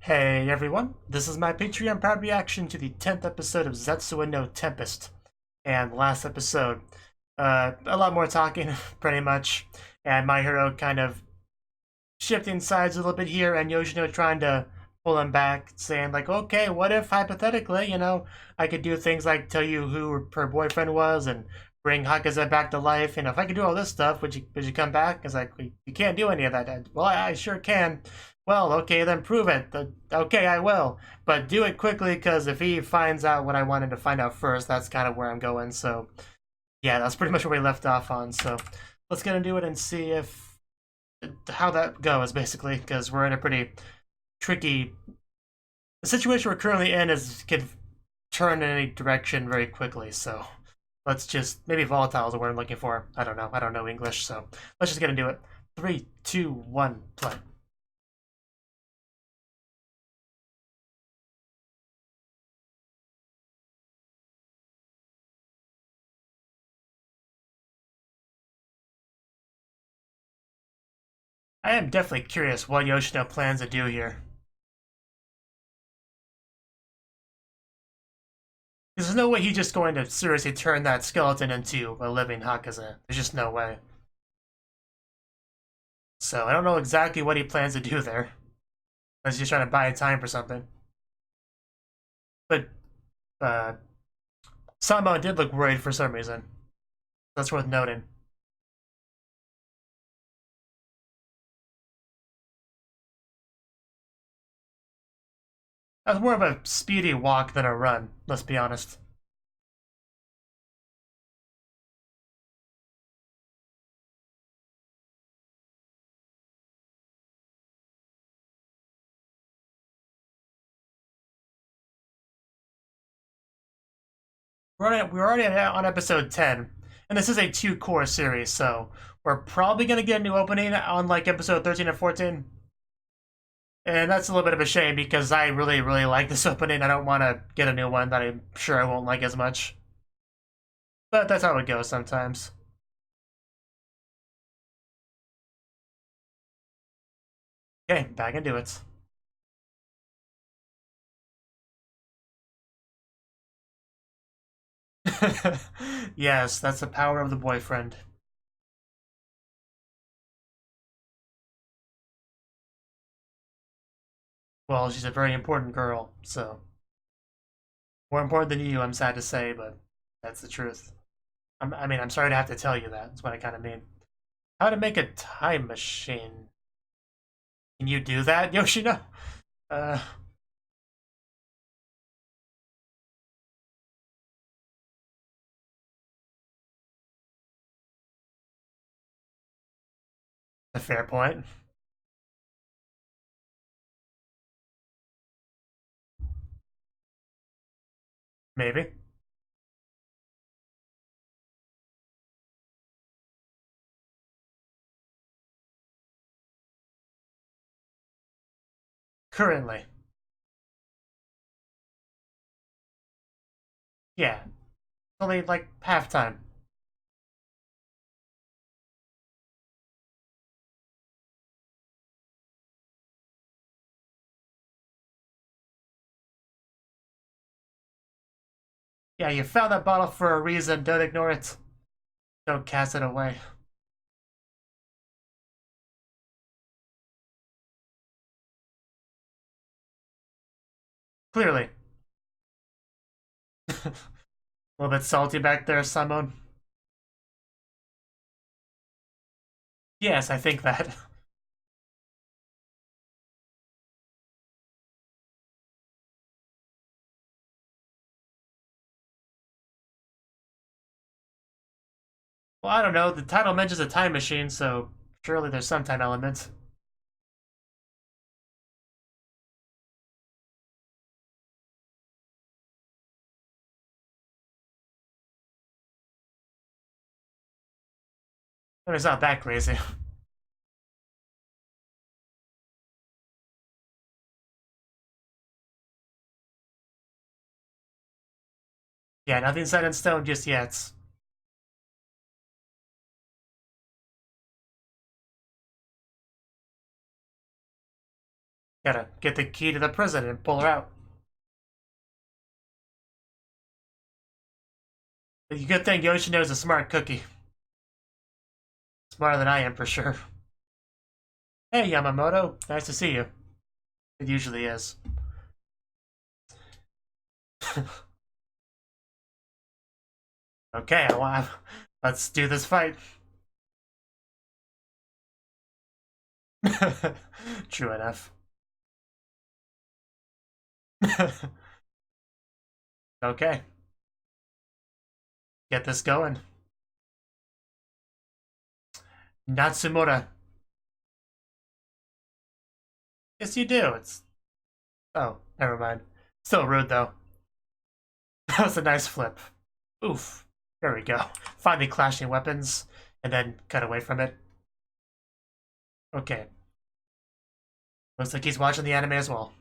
Hey everyone, this is my Patreon proud reaction to the 10th episode of Zetsuen no Tempest. And last episode, a lot more talking, pretty much, and my hero kind of shifting sides a little bit here, and Yoshino trying to pull him back, saying like, okay, what if hypothetically, I could do things like tell you who her boyfriend was and bring Hakaze back to life, if I could do all this stuff, would you come back? It's like, you can't do any of that, Dad. Well, I sure can. Well, okay, then prove it. Okay, I will. But do it quickly, because if he finds out what I wanted to find out first, that's kind of where I'm going. So, yeah, that's pretty much where we left off on. So, let's get into it and see how that goes, basically, because we're in a pretty tricky... The situation we're currently in could turn in any direction very quickly, so... Let's just... Maybe volatile is the word I'm looking for. I don't know. I don't know English, so... Let's just get into it. 3, 2, 1, play. I am definitely curious what Yoshino plans to do here. There's no way he's just going to seriously turn that skeleton into a living Hakaze. There's just no way. So I don't know exactly what he plans to do there. Unless he's trying to buy time for something. But Samo did look worried for some reason. That's worth noting. That was more of a speedy walk than a run, let's be honest. We're already on episode 10, and this is a 2-core series, so we're probably going to get a new opening on like episode 13 and 14. And that's a little bit of a shame because I really, really like this opening. I don't want to get a new one that I'm sure I won't like as much. But that's how it goes sometimes. Okay, back into it. Yes, that's the power of the boyfriend. Well, she's a very important girl, so... More important than you, I'm sad to say, but that's the truth. I'm sorry to have to tell you that. That's what I kind of mean. How to make a time machine. Can you do that, Yoshino? Uh... A fair point. Maybe. Currently. Yeah. Only like halftime. Yeah, you found that bottle for a reason. Don't ignore it. Don't cast it away. Clearly. A little bit salty back there, Simon. Yes, I think that. Well, I don't know. The title mentions a time machine, so surely there's some time element. But it's not that crazy. Yeah, nothing set in stone just yet. Gotta get the key to the prison and pull her out. The good thing Yoshino is a smart cookie. Smarter than I am, for sure. Hey, Yamamoto. Nice to see you. It usually is. Okay, let's do this fight. True enough. Okay. Get this going. Natsumura. Yes, you do. It's... Oh, never mind. Still rude, though. That was a nice flip. Oof. There we go. Finally clashing weapons, and then cut away from it. Okay. Looks like he's watching the anime as well.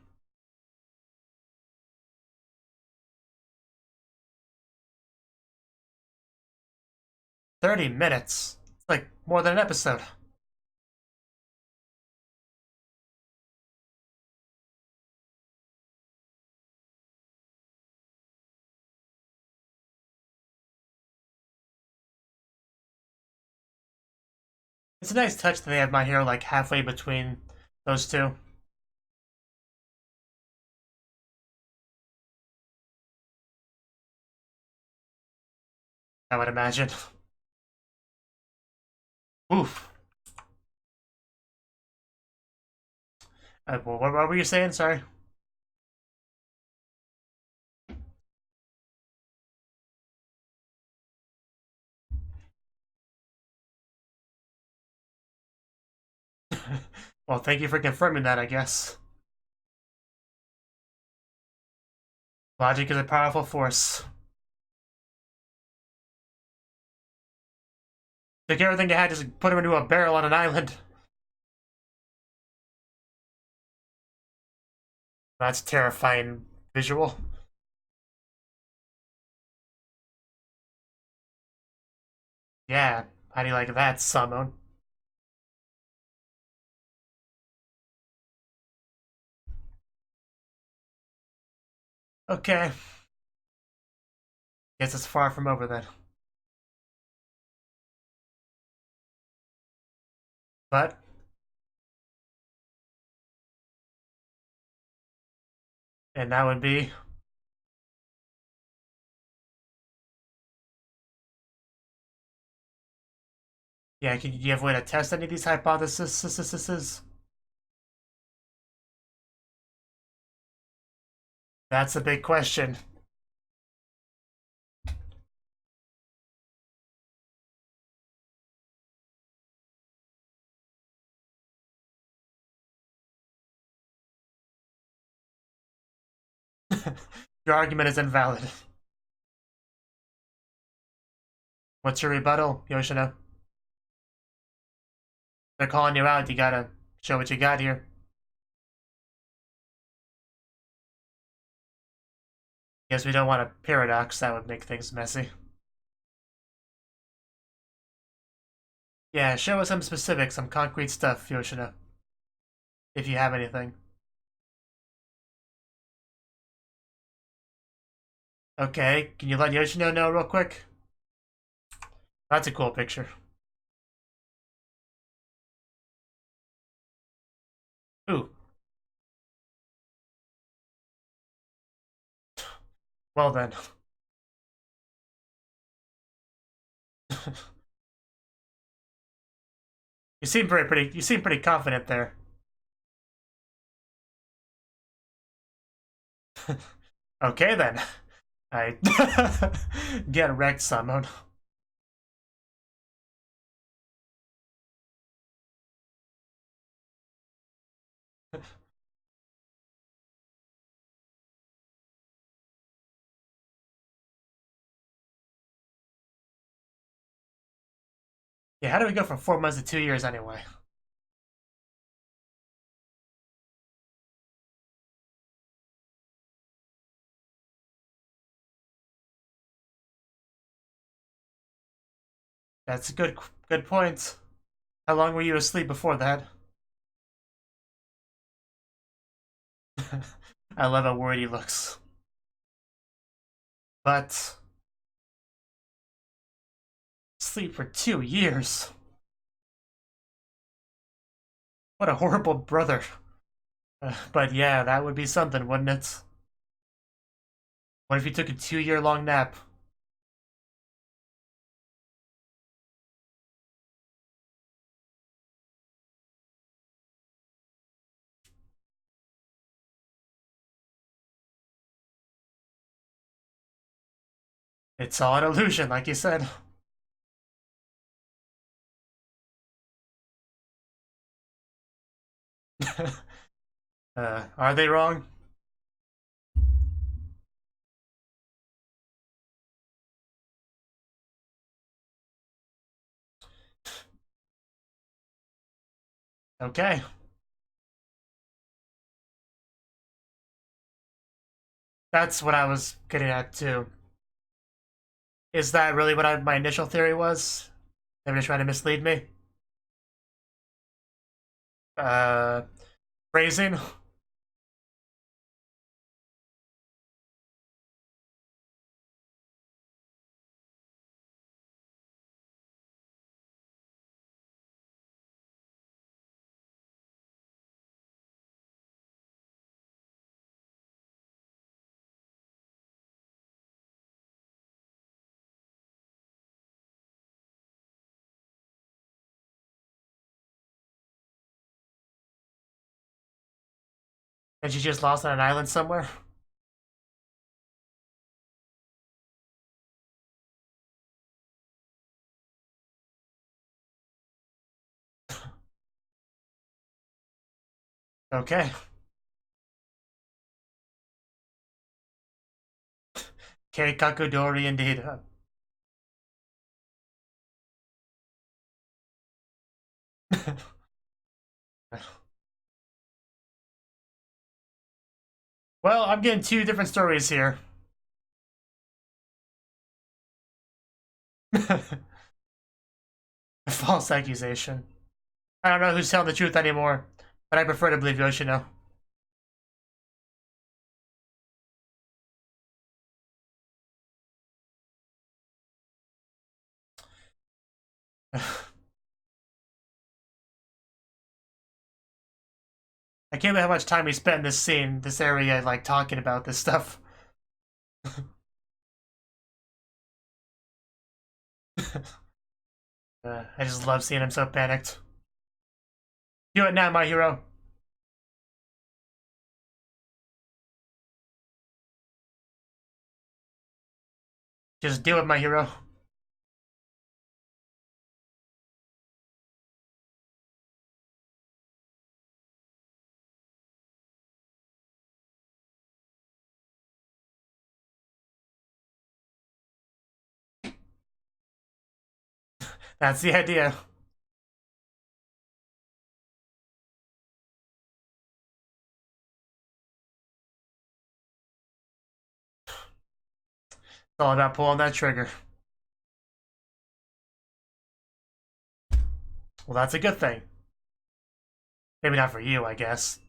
$30. It's like more than an episode. It's a nice touch that they have my hair like halfway between those two. I would imagine. Oof. What were you saying? Sorry. Well, thank you for confirming that, I guess. Logic is a powerful force. Took everything they had, just put him into a barrel on an island. That's terrifying visual. Yeah, how do you like that, Summon? Okay. Guess it's far from over then. But and that would be yeah, do you have a way to test any of these hypotheses? That's a big question. Your argument is invalid. What's your rebuttal, Yoshino? They're calling you out, you gotta show what you got here. Guess we don't want a paradox, that would make things messy. Yeah, show us some specifics, some concrete stuff, Yoshino. If you have anything. Okay, can you let Yoshino know real quick? That's a cool picture. Ooh. Well then. You seem pretty confident there. Okay then. I get wrecked, Summon. Yeah, how do we go from 4 months to 2 years anyway? That's a good point. How long were you asleep before that? I love how worried he looks. But sleep for 2 years. What a horrible brother. But yeah, that would be something, wouldn't it? What if he took a 2-year-long nap? It's all an illusion, like you said. Are they wrong? Okay. That's what I was getting at, too. Is that really what my initial theory was? They were just trying to mislead me? Uh, Phrasing? And she just lost on an island somewhere? Okay. Keikakudori indeed. Well, I'm getting 2 different stories here. False accusation. I don't know who's telling the truth anymore, but I prefer to believe Yoshino. I can't believe how much time we spent in this scene, this area, like, talking about this stuff. I just love seeing him so panicked. Do it now, my hero. Just do it, my hero. That's the idea. It's all about pulling that trigger. Well, that's a good thing. Maybe not for you, I guess.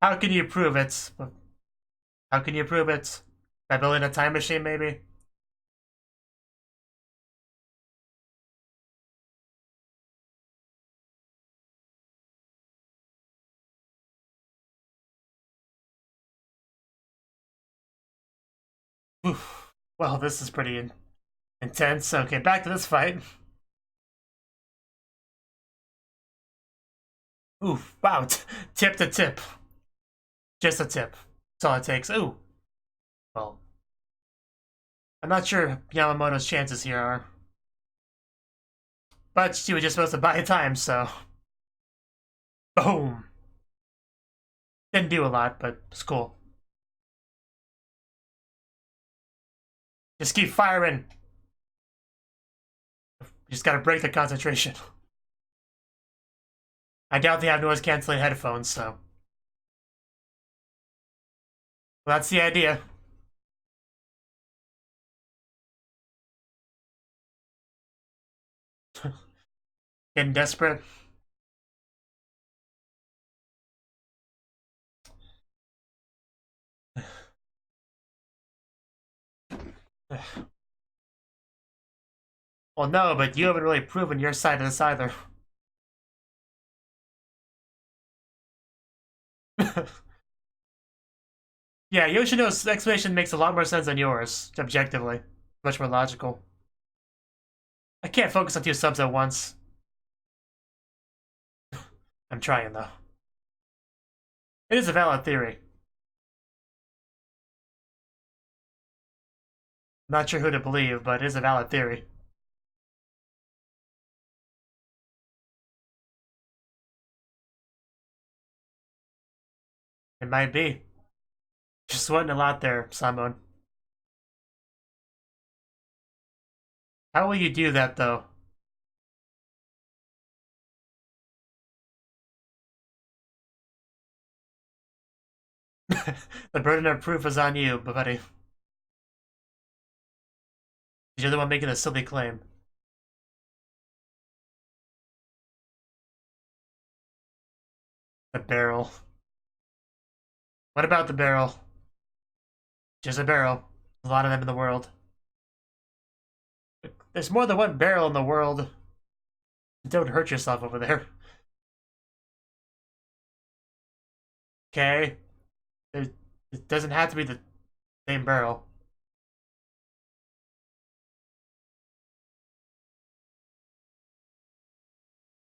How can you prove it? How can you prove it? By building a time machine, maybe? Oof. Well, this is pretty intense. Okay, back to this fight. Oof, wow, tip to tip. Just a tip. That's all it takes. Ooh. Well, I'm not sure Yamamoto's chances here are. But she was just supposed to buy time, so. Boom. Didn't do a lot, but it's cool. Just keep firing. You just gotta break the concentration. I doubt they have noise-canceling headphones, so... Well, that's the idea. Getting desperate. Well, no, but you haven't really proven your side of this either. Yeah, Yoshino's explanation makes a lot more sense than yours, objectively. Much more logical. I can't focus on two subs at once. I'm trying, though. It is a valid theory. Not sure who to believe, but it is a valid theory. It might be. Just sweating a lot there, Simon. How will you do that, though? The burden of proof is on you, buddy. You're the one making a silly claim. The barrel. What about the barrel? Just a barrel. A lot of them in the world. There's more than one barrel in the world. Don't hurt yourself over there. Okay? It doesn't have to be the same barrel.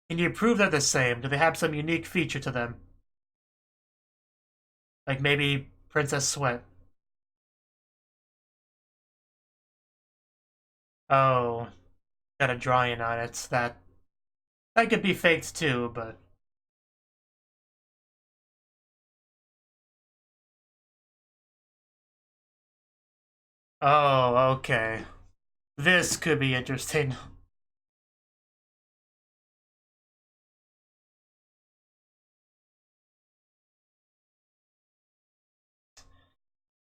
Can you prove they're the same? Do they have some unique feature to them? Like maybe Princess Sweat. Oh, got a drawing on it. That could be faked too, but oh, okay. This could be interesting.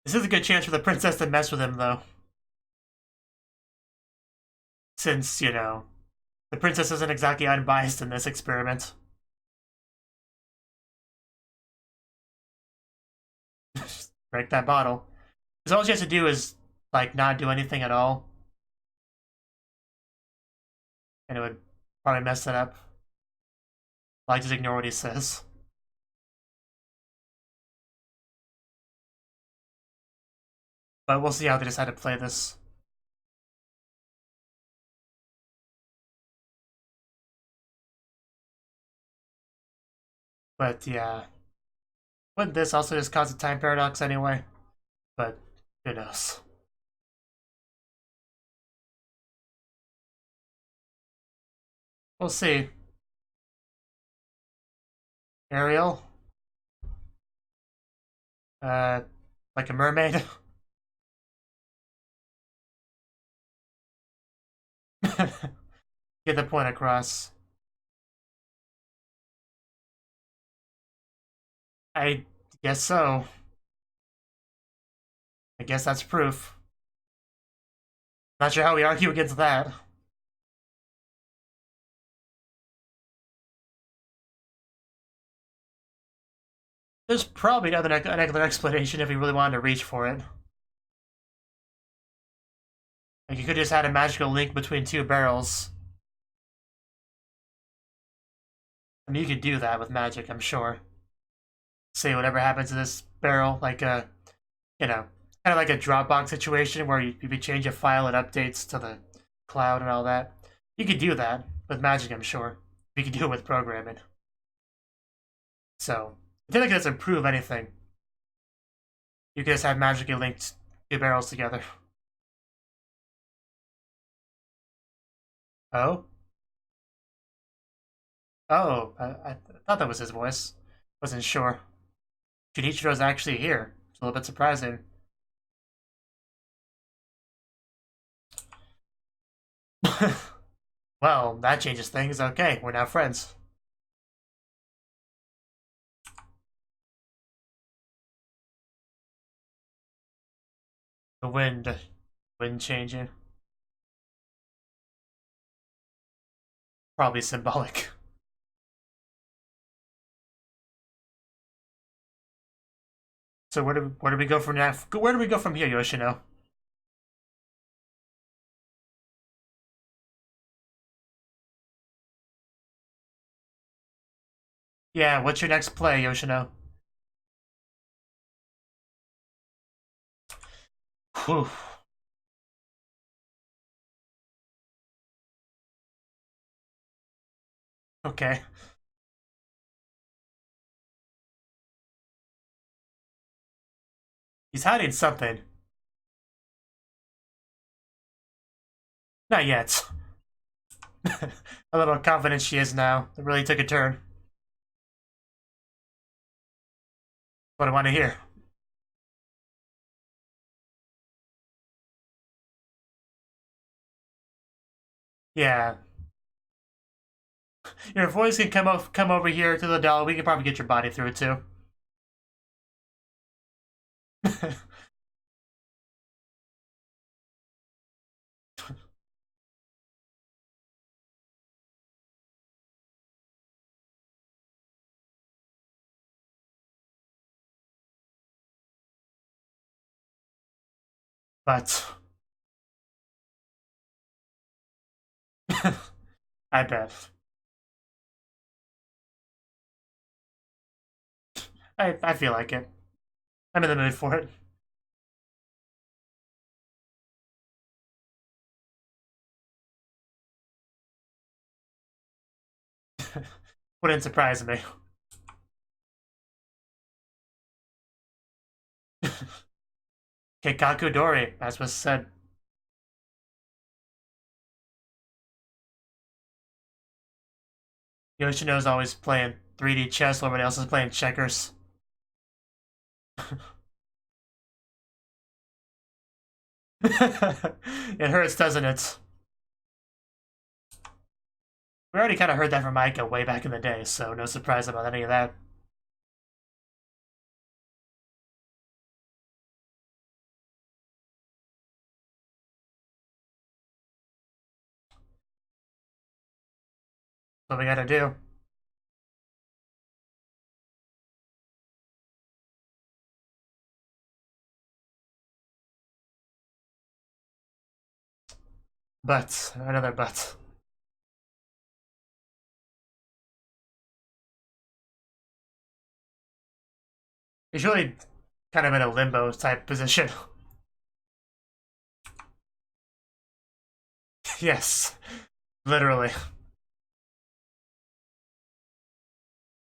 This is a good chance for the princess to mess with him, though. Since, you know, the princess isn't exactly unbiased in this experiment. Break that bottle. Because all she has to do is, like, not do anything at all. And it would probably mess it up. Like, just ignore what he says. But we'll see how they decide to play this. But yeah. Wouldn't this also just cause a time paradox anyway? But who knows? We'll see. Ariel? Like a mermaid? Get the point across. I guess so. I guess that's proof. Not sure how we argue against that. There's probably another explanation if we really wanted to reach for it. Like, you could just had a magical link between two barrels. I mean, you could do that with magic, I'm sure. Say whatever happens to this barrel, like a, you know, kind of like a Dropbox situation where you change a file, it updates to the cloud and all that. You could do that with magic, I'm sure. You could do it with programming. So, I feel like it doesn't prove anything. You could just have magically linked two barrels together. Oh? Oh, I thought that was his voice. Wasn't sure. Junichiro's actually here. It's a little bit surprising. Well, that changes things. Okay, we're now friends. The wind changing. Probably symbolic. So where do we go from now? Where do we go from here, Yoshino? Yeah, what's your next play, Yoshino? Whew. Okay. He's hiding something. Not yet. A little confident she is now. It really took a turn. What I want to hear. Yeah. Your voice can come over here to the doll. We can probably get your body through it too. But I bet. I feel like it. I'm in the mood for it. Wouldn't surprise me. Keikaku Dori, as was said. Yoshino's always playing 3D chess while everybody else is playing checkers. It hurts, doesn't it? We already kind of heard that from Aika way back in the day, so no surprise about any of that. What we gotta do. But, another but. He's really kind of in a limbo type position. Yes, literally.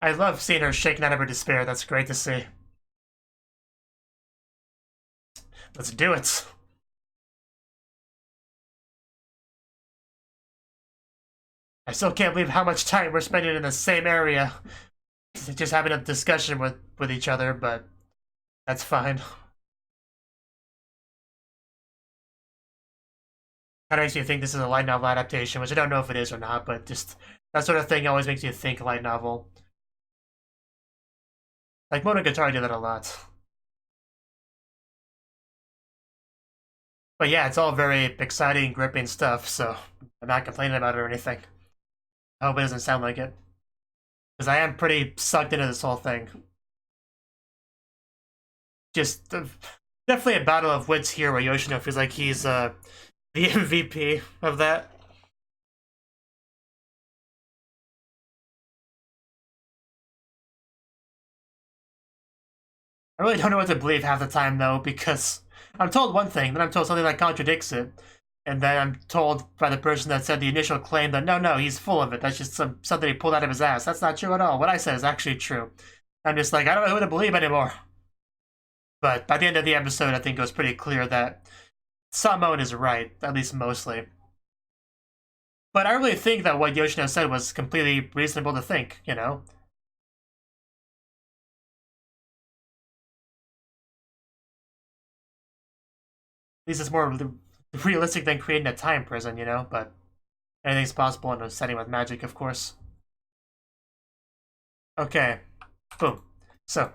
I love seeing her shaken out of her despair. That's great to see. Let's do it. I still can't believe how much time we're spending in the same area. Just having a discussion with each other, but that's fine. Kind of makes me think this is a light novel adaptation, which I don't know if it is or not, but just that sort of thing always makes you think light novel. Like Monogatari did that a lot. But yeah, it's all very exciting, gripping stuff, so I'm not complaining about it or anything. I hope it doesn't sound like it. Because I am pretty sucked into this whole thing. Just definitely a battle of wits here where Yoshino feels like he's the MVP of that. I really don't know what to believe half the time though, because I'm told one thing, then I'm told something that contradicts it, and then I'm told by the person that said the initial claim that no, he's full of it. That's just something he pulled out of his ass. That's not true at all. What I said is actually true. I'm just like, I don't know who to believe anymore. But by the end of the episode, I think it was pretty clear that Samon is right, at least mostly. But I really think that what Yoshino said was completely reasonable to think, you know? At least it's more realistic than creating a time prison, you know? But anything's possible in a setting with magic, of course. Okay. Boom. So.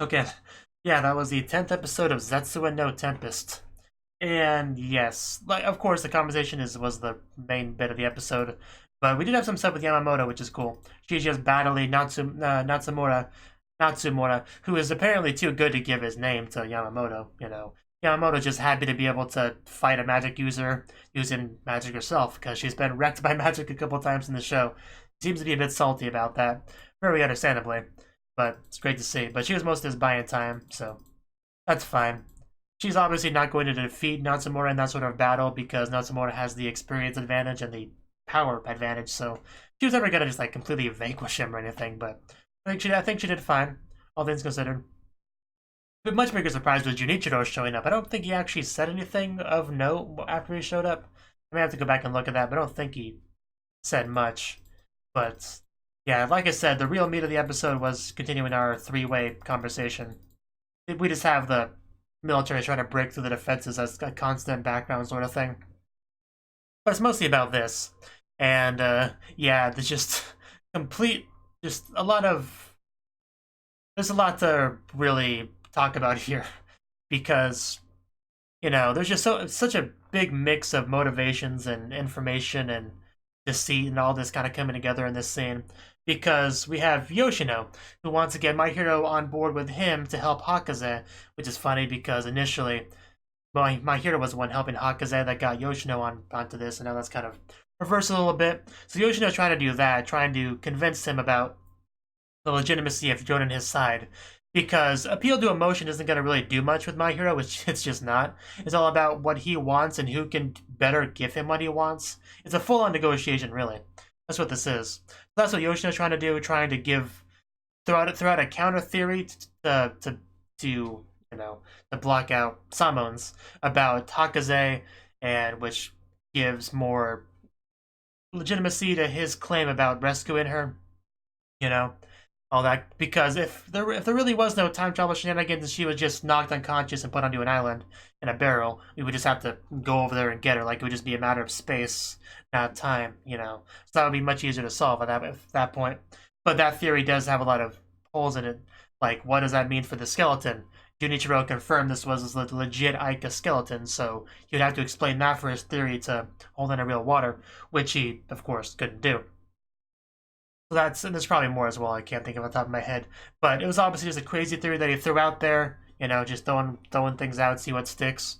Okay. Yeah, that was the 10th episode of Zetsuen no Tempest. And yes, like of course the conversation was the main bit of the episode, but we did have some stuff with Yamamoto, which is cool. She's just battling Natsumura, who is apparently too good to give his name to Yamamoto. Yamamoto's just happy to be able to fight a magic user using magic herself because she's been wrecked by magic a couple times in the show. Seems to be a bit salty about that, very understandably, but it's great to see. But she was most of his buy-in time, so that's fine. She's obviously not going to defeat Natsumura in that sort of battle because Natsumura has the experience advantage and the power advantage, so she was never gonna just like completely vanquish him or anything. But I think she did fine, all things considered. But much bigger surprise was Junichiro showing up. I don't think he actually said anything of note after he showed up. I may have to go back and look at that, but I don't think he said much. But yeah, like I said, the real meat of the episode was continuing our three-way conversation. We just have the military trying to break through the defenses as a constant background sort of thing. But it's mostly about this. And yeah, there's just there's a lot to really talk about here because, there's just such a big mix of motivations and information and deceit and all this kind of coming together in this scene. Because we have Yoshino, who wants to get my hero on board with him to help Hakaze, which is funny because initially my hero was the one helping Hakaze that got Yoshino onto this, and now that's kind of reversed a little bit. So Yoshino's trying to do that, trying to convince him about the legitimacy of joining his side. Because appeal to emotion isn't going to really do much with my hero, which it's just not. It's all about what he wants and who can better give him what he wants. It's a full-on negotiation, really. That's what this is. That's what Yoshino's trying to do, trying to throw out a counter theory to block out Samon's about Hakaze, and which gives more legitimacy to his claim about rescuing her. All that, because if there really was no time travel shenanigans and she was just knocked unconscious and put onto an island in a barrel, we would just have to go over there and get her. Like, it would just be a matter of space, not time, So that would be much easier to solve at that point. But that theory does have a lot of holes in it. Like, what does that mean for the skeleton? Junichiro confirmed this was a legit Aika skeleton, so he would have to explain that for his theory to hold in a real water, which he, of course, couldn't do. So and there's probably more as well, I can't think of off the top of my head. But it was obviously just a crazy theory that he threw out there, just throwing things out, see what sticks.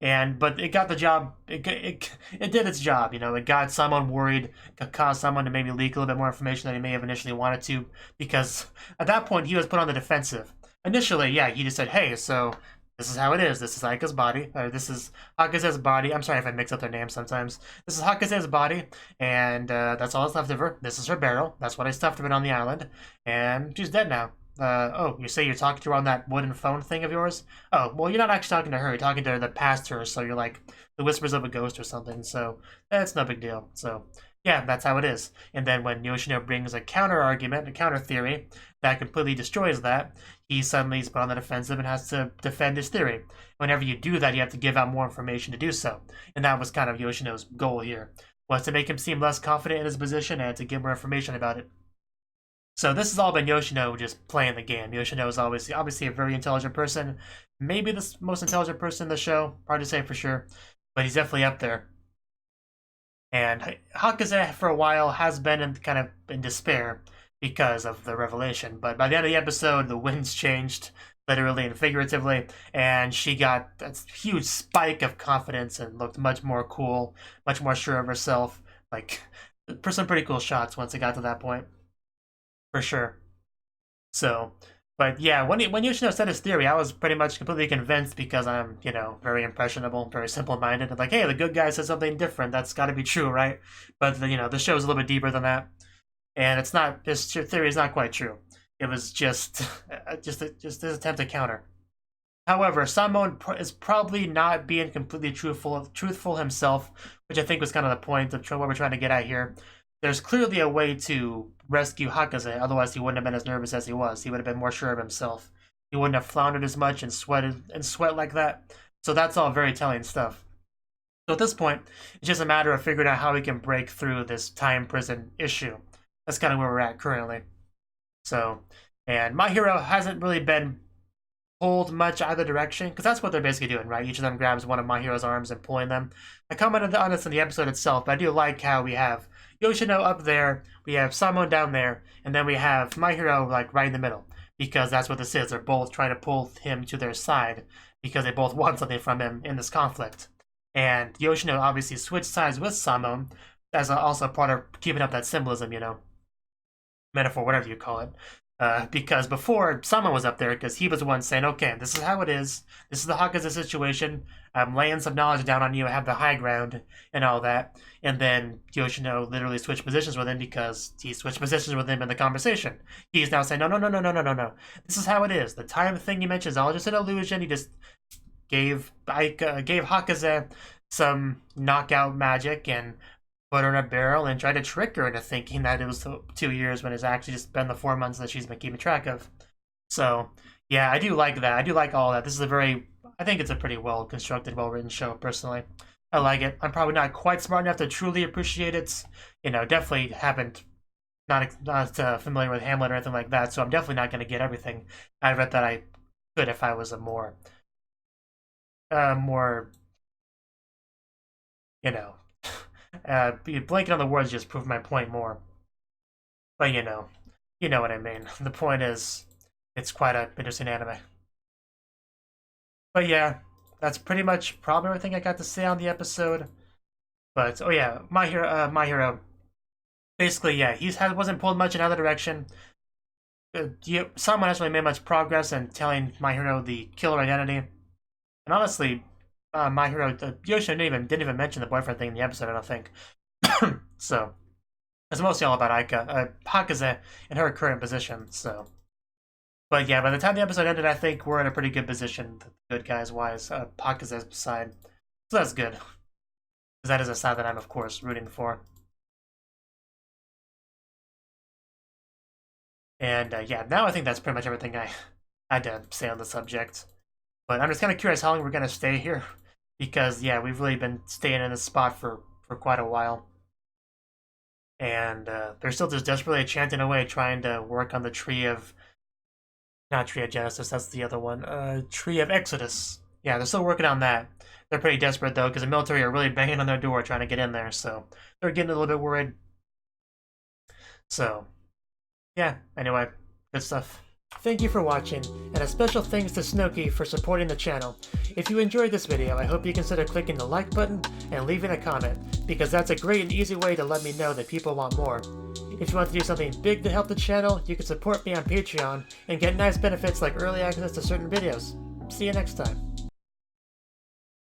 But it got the job, it did its job, it got someone worried, caused someone to maybe leak a little bit more information than he may have initially wanted to, because at that point he was put on the defensive. Initially, yeah, he just said, hey, so this is how it is. This is Aika's body. Or this is Hakaze's body. I'm sorry if I mix up their names sometimes. This is Hakaze's body, and that's all that's left of her. This is her barrel. That's what I stuffed her in on the island, and she's dead now. Oh, you say you're talking to her on that wooden phone thing of yours? Oh, well, you're not actually talking to her. You're talking to the past her, so you're like the whispers of a ghost or something, so that's no big deal. So, yeah, that's how it is. And then when Yoshino brings a counter-argument, a counter-theory, that completely destroys that, he suddenly is put on the defensive and has to defend his theory. Whenever you do that, you have to give out more information to do so. And that was kind of Yoshino's goal here, was to make him seem less confident in his position and to give more information about it. So this has all been Yoshino just playing the game. Yoshino is obviously a very intelligent person. Maybe the most intelligent person in the show. Hard to say for sure. But he's definitely up there. And Hakaze, for a while, has been kind of in despair because of the revelation. But by the end of the episode, the winds changed, literally and figuratively, and she got a huge spike of confidence and looked much more cool, much more sure of herself. Like, some pretty cool shots once it got to that point. For sure. So, but yeah, when Yoshino said his theory, I was pretty much completely convinced because I'm, very impressionable, very simple-minded. And like, hey, the good guy said something different. That's got to be true, right? But, the show's a little bit deeper than that. And it's not, his theory is not quite true. It was just his attempt to counter. However, Samon is probably not being completely truthful himself, which I think was kind of the point of what we're trying to get at here. There's clearly a way to rescue Hakaze, otherwise he wouldn't have been as nervous as he was. He would have been more sure of himself. He wouldn't have floundered as much and sweat like that. So that's all very telling stuff. So at this point, it's just a matter of figuring out how we can break through this time prison issue. That's kind of where we're at currently. So, and my hero hasn't really been pulled much either direction, because that's what they're basically doing, right? Each of them grabs one of my hero's arms and pulling them. I commented on this in the episode itself, but I do like how we have Yoshino up there, we have Samon down there, and then we have my hero like right in the middle, because that's what this is. They're both trying to pull him to their side because they both want something from him in this conflict. And Yoshino obviously switched sides with Samon as also part of keeping up that symbolism, you know, metaphor, whatever you call it. Because before, Samon was up there because he was the one saying, okay, this is how it is. This is the Hakaze situation. I'm laying some knowledge down on you. I have the high ground and all that. And then Yoshino literally switched positions with him because he switched positions with him in the conversation. He's now saying, no. This is how it is. The time thing you mentioned is all just an illusion. He just gave Hakaze some knockout magic and put her in a barrel and tried to trick her into thinking that it was 2 years when it's actually just been the 4 months that she's been keeping track of. So, yeah, I do like that. I do like all that. This is I think it's a pretty well-constructed, well-written show, personally. I like it. I'm probably not quite smart enough to truly appreciate it. You know, definitely not familiar with Hamlet or anything like that, so I'm definitely not going to get everything out of it that I could if I was a more, you know, blanking on the words just proved my point more. But you know what I mean. The point is, it's quite an interesting anime. But yeah, that's pretty much probably everything I got to say on the episode. But oh yeah, my hero. Basically, yeah, wasn't pulled much in either direction. Someone hasn't really made much progress in telling my hero the killer identity. And honestly, my hero Yoshino didn't even mention the boyfriend thing in the episode, I don't think. So it's mostly all about Hakaze and her current position. So, but yeah, by the time the episode ended, I think we're in a pretty good position, good guys wise. Hakaze's side, so that's good, because that is a side that I'm of course rooting for. And yeah, now I think that's pretty much everything I had to say on the subject. But I'm just kind of curious how long we're gonna stay here. Because, yeah, we've really been staying in this spot for quite a while. And they're still just desperately chanting away, trying to work on the Tree of... Not Tree of Genesis, that's the other one. Tree of Exodus. Yeah, they're still working on that. They're pretty desperate, though, because the military are really banging on their door trying to get in there, so they're getting a little bit worried. So, yeah, anyway, good stuff. Thank you for watching, and a special thanks to Cnouki for supporting the channel. If you enjoyed this video, I hope you consider clicking the like button and leaving a comment, because that's a great and easy way to let me know that people want more. If you want to do something big to help the channel, you can support me on Patreon and get nice benefits like early access to certain videos. See you next time.